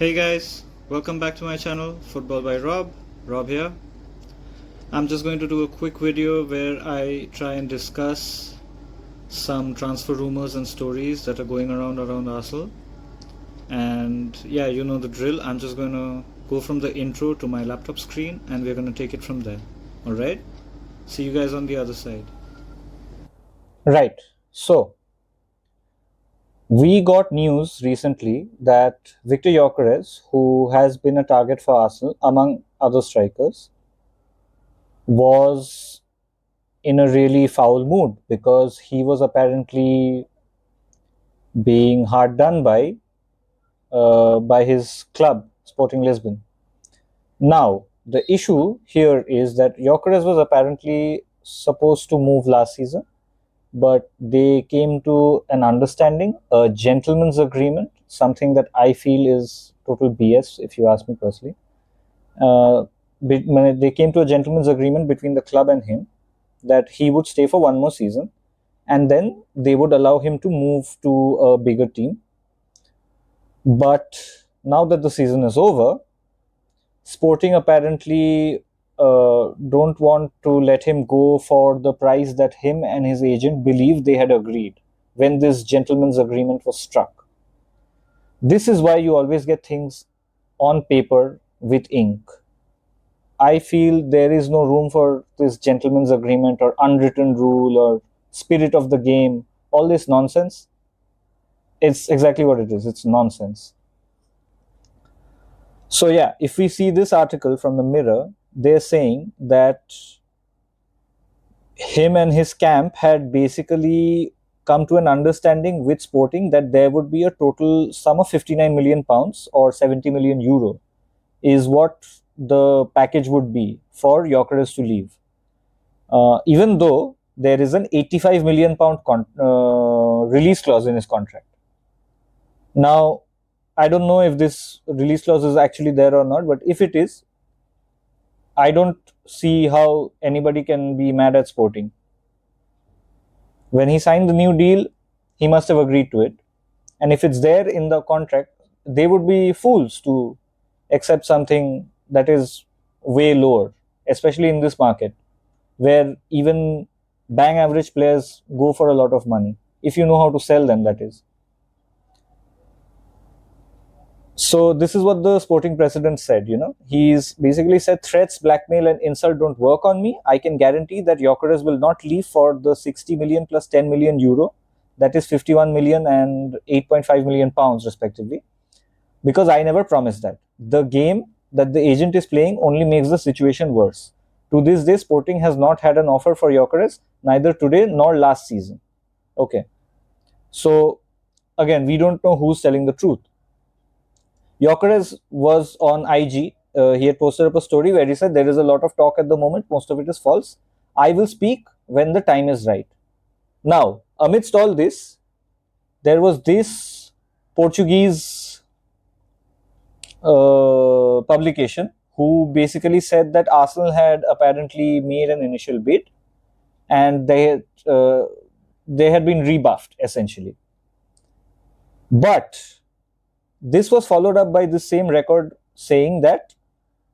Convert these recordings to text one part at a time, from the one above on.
Hey guys, welcome back to my channel, Football by Rob. Rob here. I'm just going to do a quick video where I try and discuss some transfer rumors and stories that are going around Arsenal. And yeah, you know the drill. I'm just going to go from the intro to my laptop screen and we're going to take it from there. Alright? See you guys on the other side. Right. So, we got news recently that Viktor Gyokeres, who has been a target for Arsenal among other strikers, was in a really foul mood because he was apparently being hard done by his club, Sporting Lisbon. Now, the issue here is that Gyökeres was apparently supposed to move last season, but they came to an understanding, a gentleman's agreement, something that I feel is total BS, if you ask me personally. Uh, they came to a gentleman's agreement between the club and him that he would stay for one more season and then they would allow him to move to a bigger team. But now that the season is over, Sporting apparently don't want to let him go for the price that him and his agent believed they had agreed when this gentleman's agreement was struck. This is why you always get things on paper with ink. I feel there is no room for this gentleman's agreement or unwritten rule or spirit of the game, all this nonsense. It's exactly what it is. It's nonsense. So yeah, if we see this article from the Mirror, they're saying that him and his camp had basically come to an understanding with Sporting that there would be a total sum of 59 million pounds or 70 million euro is what the package would be for Gyökeres to leave. Even though there is an 85 million pound release clause in his contract. Now, I don't know if this release clause is actually there or not, but if it is, I don't see how anybody can be mad at Sporting. When he signed the new deal, he must have agreed to it. And if it's there in the contract, they would be fools to accept something that is way lower, especially in this market where even bang average players go for a lot of money. If you know how to sell them, that is. So this is what the Sporting president said. He's basically said threats, blackmail, and insult don't work on me. I can guarantee that Gyökeres will not leave for the 60 million plus 10 million euro, that is 51 million and 8.5 million pounds respectively, because I never promised that. The game that the agent is playing only makes the situation worse. To this day, Sporting has not had an offer for Gyökeres, neither today nor last season. Okay, so again, we don't know who's telling the truth. Gyökeres was on IG. He had posted up a story where he said, there is a lot of talk at the moment. Most of it is false. I will speak when the time is right. Now, amidst all this, there was this Portuguese publication who basically said that Arsenal had apparently made an initial bid and they had been rebuffed essentially. But this was followed up by the same record saying that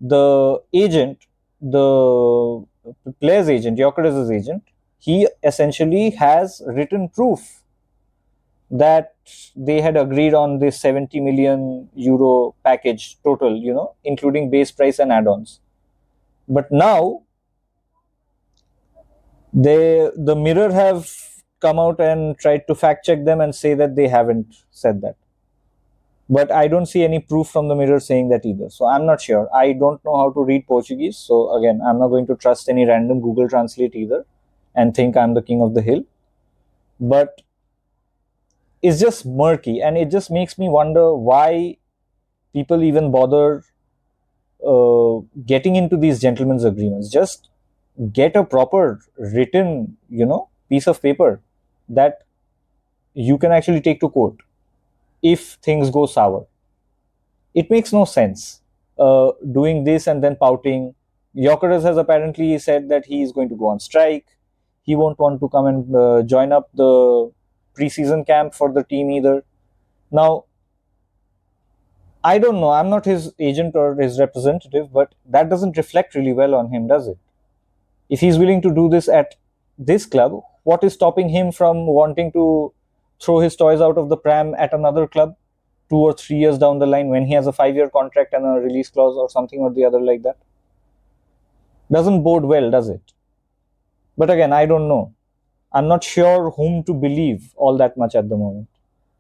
the agent, the player's agent, Gyökeres' agent, he essentially has written proof that they had agreed on this 70 million euro package total, including base price and add-ons. But now the Mirror have come out and tried to fact check them and say that they haven't said that. But I don't see any proof from the Mirror saying that either. So I'm not sure. I don't know how to read Portuguese. So again, I'm not going to trust any random Google Translate either and think I'm the king of the hill. But it's just murky and it just makes me wonder why people even bother getting into these gentlemen's agreements. Just get a proper written, piece of paper that you can actually take to court if things go sour. It makes no sense doing this and then pouting. Gyökeres has apparently said that he is going to go on strike. He won't want to come and join up the preseason camp for the team either. Now, I don't know. I'm not his agent or his representative, but that doesn't reflect really well on him, does it? If he's willing to do this at this club, what is stopping him from wanting to throw his toys out of the pram at another club 2 or 3 years down the line when he has a 5-year contract and a release clause or something or the other like that? Doesn't bode well, does it? But again, I don't know. I'm not sure whom to believe all that much at the moment.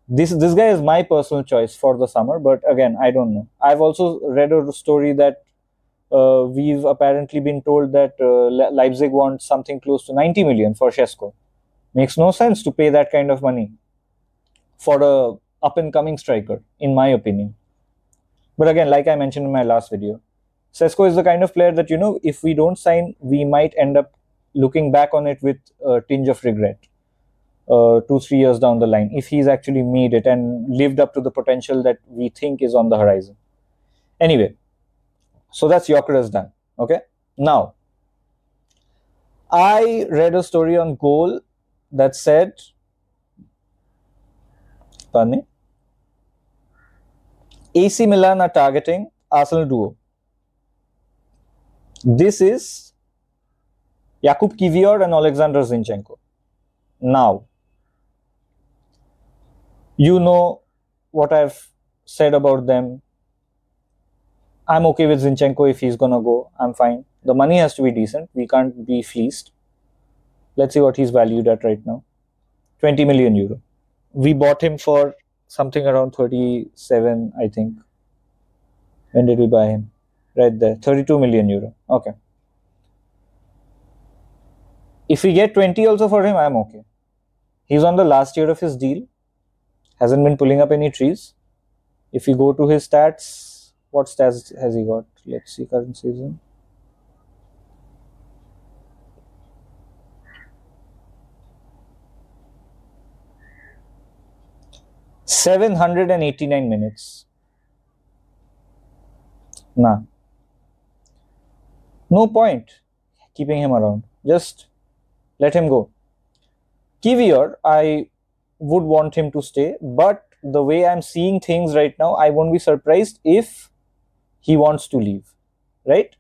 This guy is my personal choice for the summer, but again, I don't know. I've also read a story that we've apparently been told that Leipzig wants something close to 90 million for Šeško. Makes no sense to pay that kind of money for a up and coming striker, in my opinion. But again, like I mentioned in my last video, Šeško is the kind of player that, if we don't sign, we might end up looking back on it with a tinge of regret 2-3 years down the line, if he's actually made it and lived up to the potential that we think is on the horizon. Anyway, so that's Gyökeres done. Okay. Now, I read a story on Goal that said, pardon me, AC Milan are targeting Arsenal duo. This is Jakub Kiwior and Oleksandr Zinchenko. Now, you know what I've said about them. I'm okay with Zinchenko if he's gonna go. I'm fine. The money has to be decent. We can't be fleeced. Let's see what he's valued at right now. 20 million euro. We bought him for something around 37, I think. When did we buy him? Right there. 32 million euro. Okay. If we get 20 also for him, I'm okay. He's on the last year of his deal. Hasn't been pulling up any trees. If you go to his stats, what stats has he got? Let's see, current season. $789 minutes. Nah. No point keeping him around. Just let him go. Kiwior, I would want him to stay, but the way I'm seeing things right now, I won't be surprised if he wants to leave, right?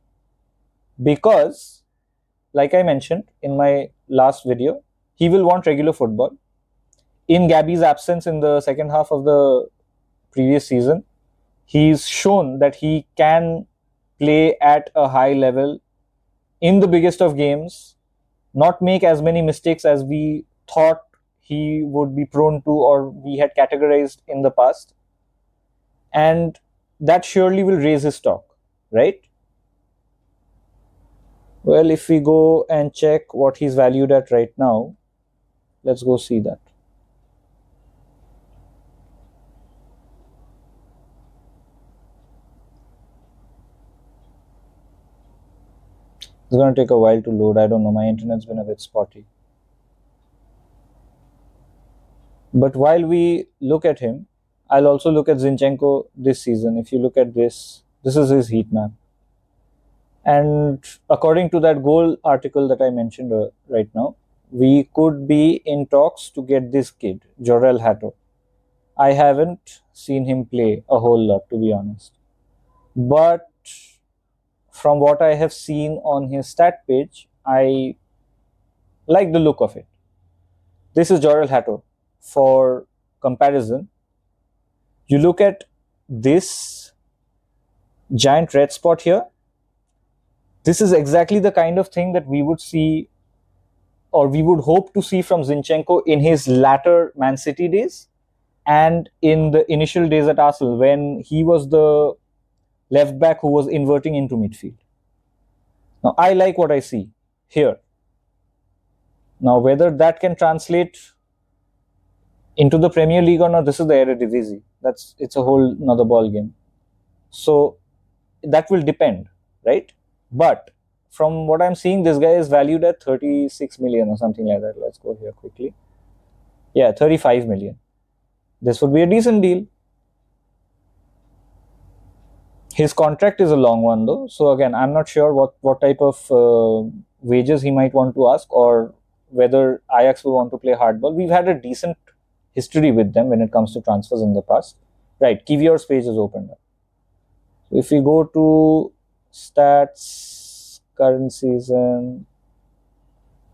Because, like I mentioned in my last video, he will want regular football. In Gabby's absence in the second half of the previous season, he's shown that he can play at a high level in the biggest of games, not make as many mistakes as we thought he would be prone to or we had categorized in the past. And that surely will raise his stock, right? Well, if we go and check what he's valued at right now, let's go see that. It's going to take a while to load. I don't know. My internet's been a bit spotty. But while we look at him, I'll also look at Zinchenko this season. If you look at this is his heat map. And according to that Goal article that I mentioned right now, we could be in talks to get this kid, Jorrel Hato. I haven't seen him play a whole lot, to be honest. But from what I have seen on his stat page, I like the look of it. This is Jorrel Hato. For comparison, you look at this giant red spot here. This is exactly the kind of thing that we would see or we would hope to see from Zinchenko in his latter Man City days and in the initial days at Arsenal when he was the left back who was inverting into midfield. Now, I like what I see here. Now, whether that can translate into the Premier League or not, this is the Eredivisie. It's a whole another ball game. So that will depend, right? But from what I'm seeing, this guy is valued at 36 million or something like that. Let's go here quickly. Yeah, 35 million. This would be a decent deal. His contract is a long one though. So again, I'm not sure what type of wages he might want to ask or whether Ajax will want to play hardball. We've had a decent history with them when it comes to transfers in the past. Right, Kiwior's page is opened up. If we go to stats, current season,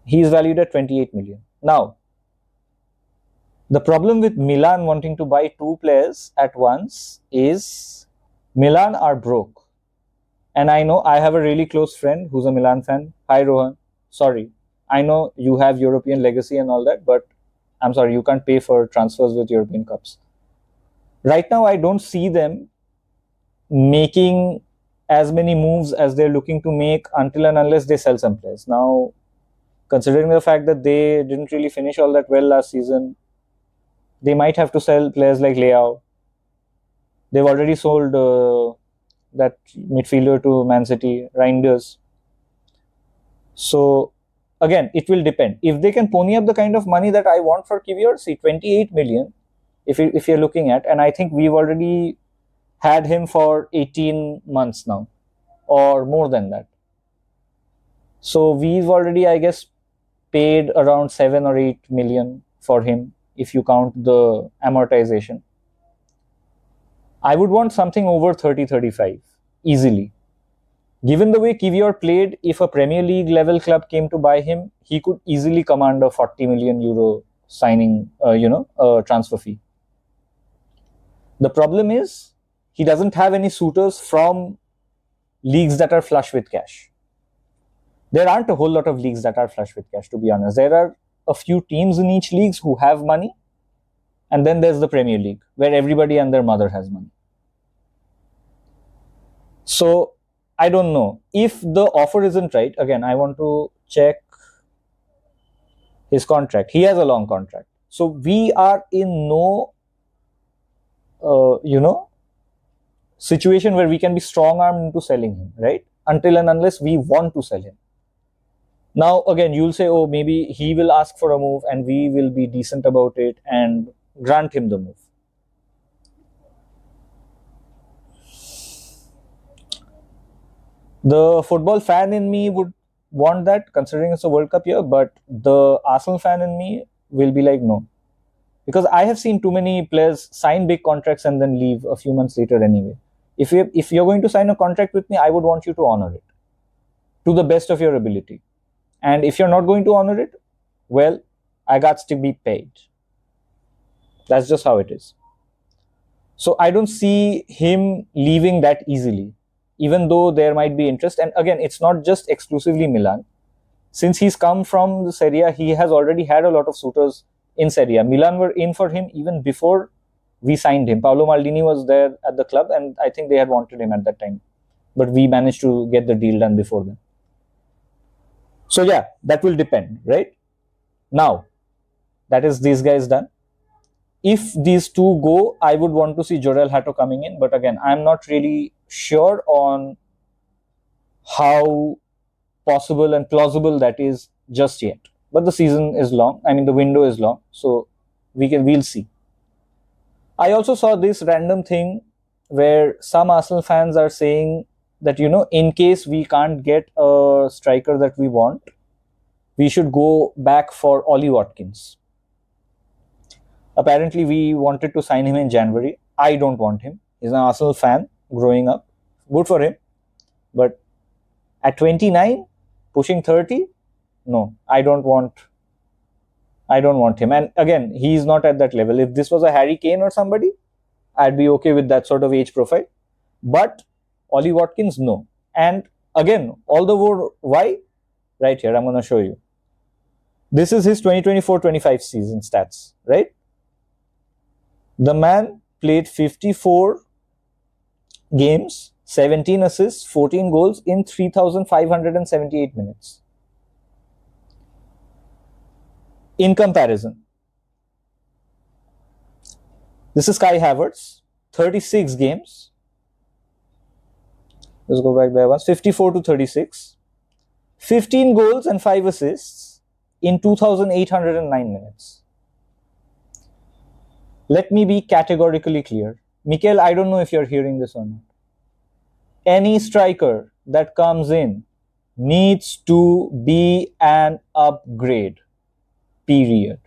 he is valued at 28 million. Now, the problem with Milan wanting to buy two players at once is Milan are broke. And I know I have a really close friend who's a Milan fan. Hi, Rohan. Sorry. I know you have European legacy and all that, but I'm sorry, you can't pay for transfers with European Cups. Right now, I don't see them making as many moves as they're looking to make until and unless they sell some players. Now, considering the fact that they didn't really finish all that well last season, they might have to sell players like Leao. They've already sold that midfielder to Man City, Reinders. So again, it will depend. If they can pony up the kind of money that I want for Kiwior, see 28 million, if you're looking at, and I think we've already had him for 18 months now, or more than that. So we've already, I guess, paid around 7 or 8 million for him if you count the amortization. I would want something over 30-35 easily. Given the way Kiwior played, if a Premier League level club came to buy him, he could easily command a 40 million euro signing, transfer fee. The problem is he doesn't have any suitors from leagues that are flush with cash. There aren't a whole lot of leagues that are flush with cash, to be honest. There are a few teams in each league who have money, and then there's the Premier League, where everybody and their mother has money. So I don't know. If the offer isn't right, again, I want to check his contract. He has a long contract. So we are in no, situation where we can be strong armed into selling him, right? Until and unless we want to sell him. Now, again, you'll say, oh, maybe he will ask for a move and we will be decent about it and grant him the move. The football fan in me would want that, considering it's a World Cup year, but the Arsenal fan in me will be like, no. Because I have seen too many players sign big contracts and then leave a few months later anyway. If you're going to sign a contract with me, I would want you to honor it to the best of your ability. And if you're not going to honor it, well, I got to be paid. That's just how it is. So I don't see him leaving that easily, even though there might be interest. And again, it's not just exclusively Milan. Since he's come from the Serie A, he has already had a lot of suitors in Serie A. Milan were in for him even before we signed him. Paolo Maldini was there at the club, and I think they had wanted him at that time. But we managed to get the deal done before then. So yeah, that will depend, right? Now, that is these guys done. If these two go, I would want to see Jorrel, Hato coming in. But again, I'm not really sure on how possible and plausible that is just yet. But the season is long. I mean, the window is long. So we'll see. I also saw this random thing where some Arsenal fans are saying that, in case we can't get a striker that we want, we should go back for Ollie Watkins. Apparently, we wanted to sign him in January. I don't want him. He's an Arsenal fan growing up. Good for him. But at 29, pushing 30, no, I don't want him. And again, he's not at that level. If this was a Harry Kane or somebody, I'd be okay with that sort of age profile. But Ollie Watkins, no. And again, all the more why? Right here, I'm going to show you. This is his 2024-25 season stats, right? The man played 54 games, 17 assists, 14 goals in 3,578 minutes. In comparison, this is Kai Havertz, 36 games. Let's go back there once. 54 to 36. 15 goals and 5 assists in 2,809 minutes. Let me be categorically clear. Mikel, I don't know if you're hearing this or not. Any striker that comes in needs to be an upgrade. Period.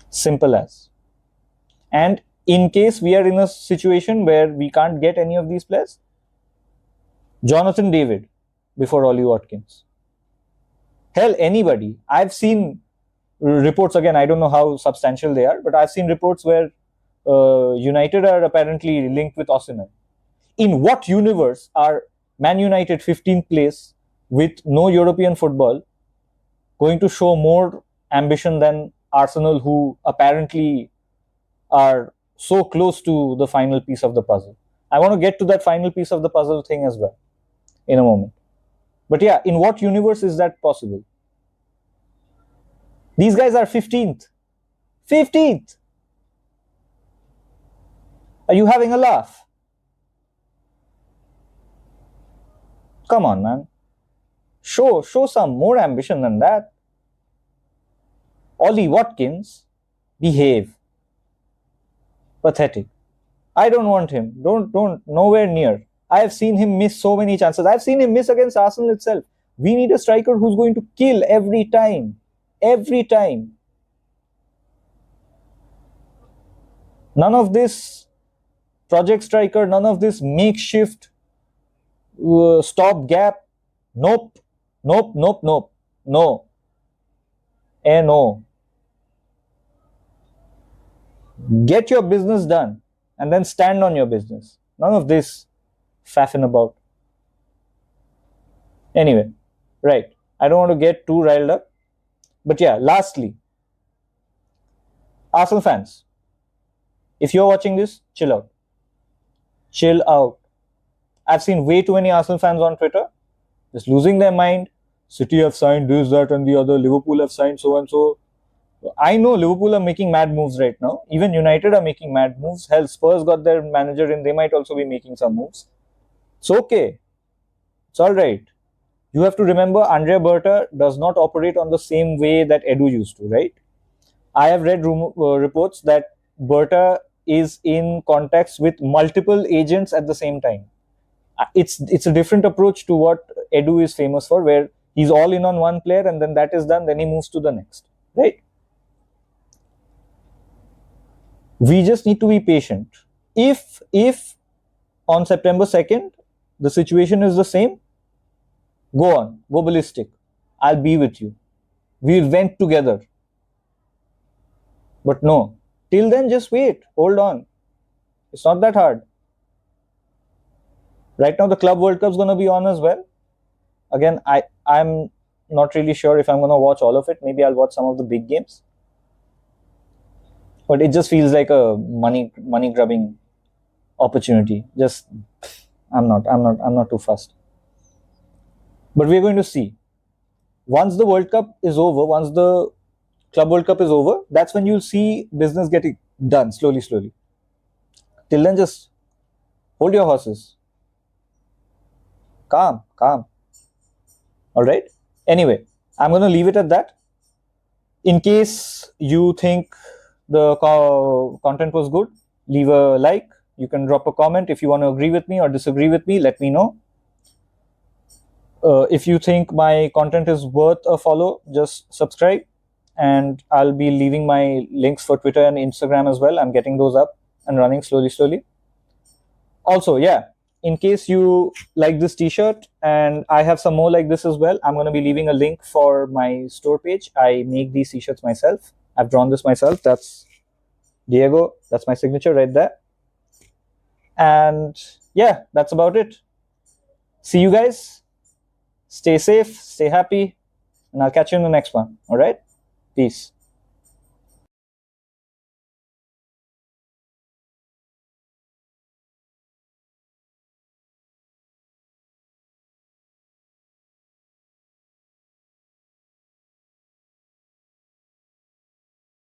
Simple as. And in case we are in a situation where we can't get any of these players, Jonathan David before Ollie Watkins. Hell, anybody. I've seen reports, again, I don't know how substantial they are, but I've seen reports where United are apparently linked with Osimhen. In what universe are Man United 15th place with no European football going to show more ambition than Arsenal, who apparently are so close to the final piece of the puzzle? I want to get to that final piece of the puzzle thing as well in a moment. But yeah, in what universe is that possible? These guys are 15th. 15th! Are you having a laugh? Come on, man. Show some more ambition than that. Ollie Watkins, behave. Pathetic. I don't want him. Don't, nowhere near. I have seen him miss so many chances. I've seen him miss against Arsenal itself. We need a striker who's going to kill every time. Every time. None of this project striker, none of this makeshift stop gap. Nope. No. No. Get your business done and then stand on your business. None of this faffing about. Anyway, right. I don't want to get too riled up. But yeah, lastly, Arsenal fans, if you're watching this, chill out. Chill out. I've seen way too many Arsenal fans on Twitter just losing their mind. City have signed this, that, and the other. Liverpool have signed so and so. I know Liverpool are making mad moves right now. Even United are making mad moves. Hell, Spurs got their manager in. They might also be making some moves. It's okay. It's all right. You have to remember, Andrea Berta does not operate on the same way that Edu used to, right? I have read reports that Berta is in contacts with multiple agents at the same time. It's a different approach to what Edu is famous for, where he's all in on one player and then that is done, then he moves to the next, right? We just need to be patient. If on September 2nd the situation is the same, go on, go ballistic. I'll be with you. We'll vent together. But no, till then just wait, hold on. It's not that hard. Right now the Club World Cup's going to be on as well. Again, I'm not really sure if I'm going to watch all of it. Maybe I'll watch some of the big games. But it just feels like a money grubbing opportunity. Just I'm not too fussed. But we're going to see. Once the World Cup is over, once the Club World Cup is over, that's when you'll see business getting done slowly. Till then, just hold your horses. Calm. All right. Anyway, I'm going to leave it at that. In case you think the content was good, leave a like. You can drop a comment. If you want to agree with me or disagree with me, let me know. If you think my content is worth a follow, just subscribe. And I'll be leaving my links for Twitter and Instagram as well. I'm getting those up and running slowly. Also, yeah, in case you like this t-shirt, and I have some more like this as well, I'm going to be leaving a link for my store page. I make these t-shirts myself. I've drawn this myself. That's Diego. That's my signature right there. And yeah, that's about it. See you guys. Stay safe, stay happy, and I'll catch you in the next one. All right? Peace.